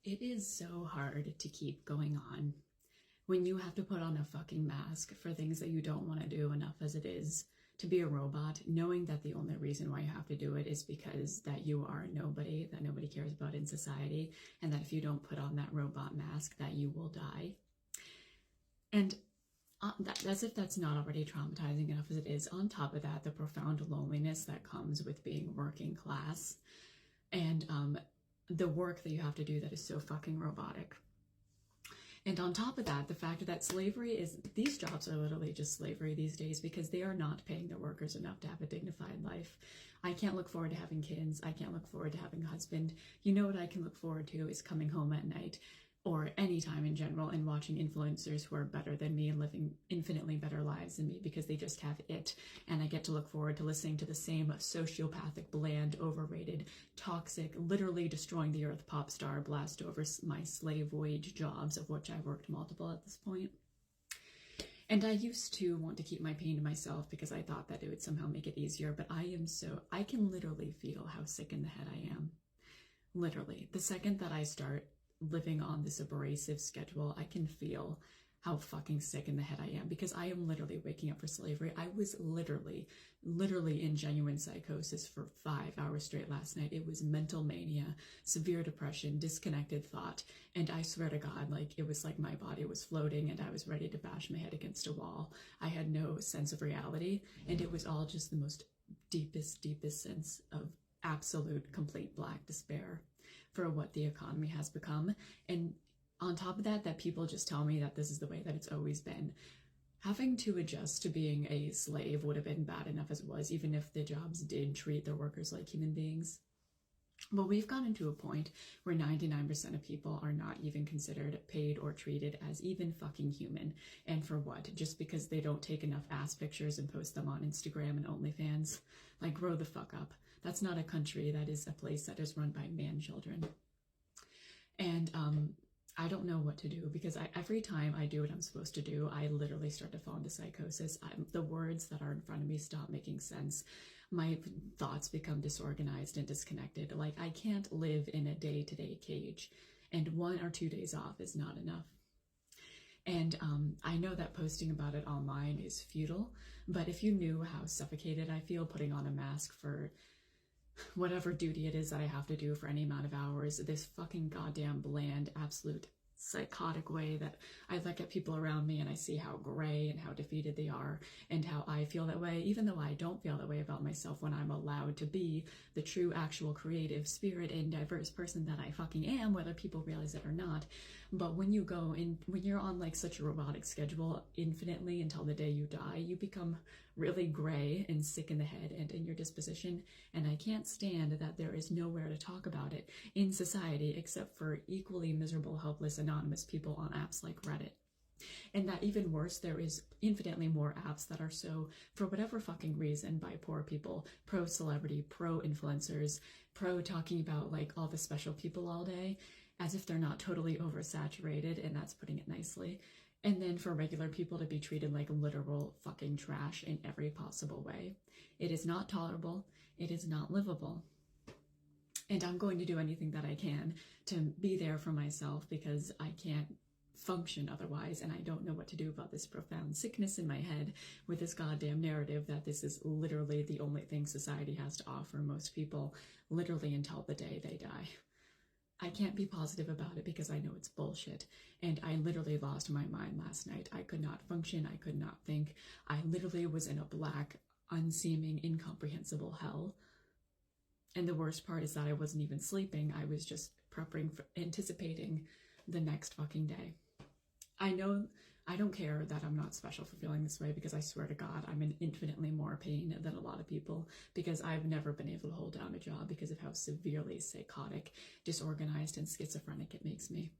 It is so hard to keep going on when you have to put on a fucking mask for things that you don't want to do enough as it is to be a robot, knowing that the only reason why you have to do it is because that you are nobody, that nobody cares about in society, and that if you don't put on that robot mask, that you will die. And as if that's not already traumatizing enough as it is, on top of that, the profound loneliness that comes with being working class, and the work that you have to do that is so fucking robotic. And on top of that, the fact that slavery is, these jobs are literally just slavery these days because they are not paying their workers enough to have a dignified life. I can't look forward to having kids. I can't look forward to having a husband. You know what I can look forward to is coming home at night, or any time in general, and watching influencers who are better than me and living infinitely better lives than me because they just have it. And I get to look forward to listening to the same sociopathic, bland, overrated, toxic, literally destroying the earth pop star blast over my slave wage jobs, of which I've worked multiple at this point. And I used to want to keep my pain to myself because I thought that it would somehow make it easier, but I can literally feel how sick in the head I am. Literally. The second that I start living on this abrasive schedule, I can feel how fucking sick in the head I am because I am literally waking up for slavery. I was literally in genuine psychosis for 5 hours straight last night. It was mental mania, severe depression, disconnected thought, and I swear to God, like, it was like my body was floating and I was ready to bash my head against a wall. I had no sense of reality, and it was all just the most deepest sense of absolute, complete black despair for what the economy has become. And on top of that, that people just tell me that this is the way that it's always been. Having to adjust to being a slave would have been bad enough as it was, even if the jobs did treat their workers like human beings. But we've gotten to a point where 99% of people are not even considered paid or treated as even fucking human. And for what? Just because they don't take enough ass pictures and post them on Instagram and OnlyFans? Like, grow the fuck up. That's not a country. That is a place that is run by man children. And I don't know what to do because every time I do what I'm supposed to do, I literally start to fall into psychosis. The words that are in front of me stop making sense. My thoughts become disorganized and disconnected. Like, I can't live in a day-to-day cage, and 1 or 2 days off is not enough. And I know that posting about it online is futile, but if you knew how suffocated I feel putting on a mask for whatever duty it is that I have to do for any amount of hours, this fucking goddamn bland, absolute psychotic way that I look at people around me and I see how gray and how defeated they are and how I feel that way, even though I don't feel that way about myself when I'm allowed to be the true, actual, creative, spirit and diverse person that I fucking am, whether people realize it or not. But when you go in, when you're on like such a robotic schedule infinitely until the day you die, you become really gray and sick in the head and in your disposition. And I can't stand that there is nowhere to talk about it in society except for equally miserable, helpless, anonymous people on apps like Reddit. And that even worse, there is infinitely more apps that are so, for whatever fucking reason, by poor people, pro-celebrity, pro-influencers, pro-talking about like all the special people all day, as if they're not totally oversaturated, and that's putting it nicely. And then for regular people to be treated like literal fucking trash in every possible way. It is not tolerable. It is not livable. And I'm going to do anything that I can to be there for myself because I can't function otherwise, and I don't know what to do about this profound sickness in my head with this goddamn narrative that this is literally the only thing society has to offer most people, literally until the day they die. I can't be positive about it because I know it's bullshit, and I literally lost my mind last night. I could not function. I could not think. I literally was in a black, unseeming, incomprehensible hell. And the worst part is that I wasn't even sleeping. I was just anticipating the next fucking day. I know I don't care that I'm not special for feeling this way because I swear to God, I'm in infinitely more pain than a lot of people because I've never been able to hold down a job because of how severely psychotic, disorganized, and schizophrenic it makes me.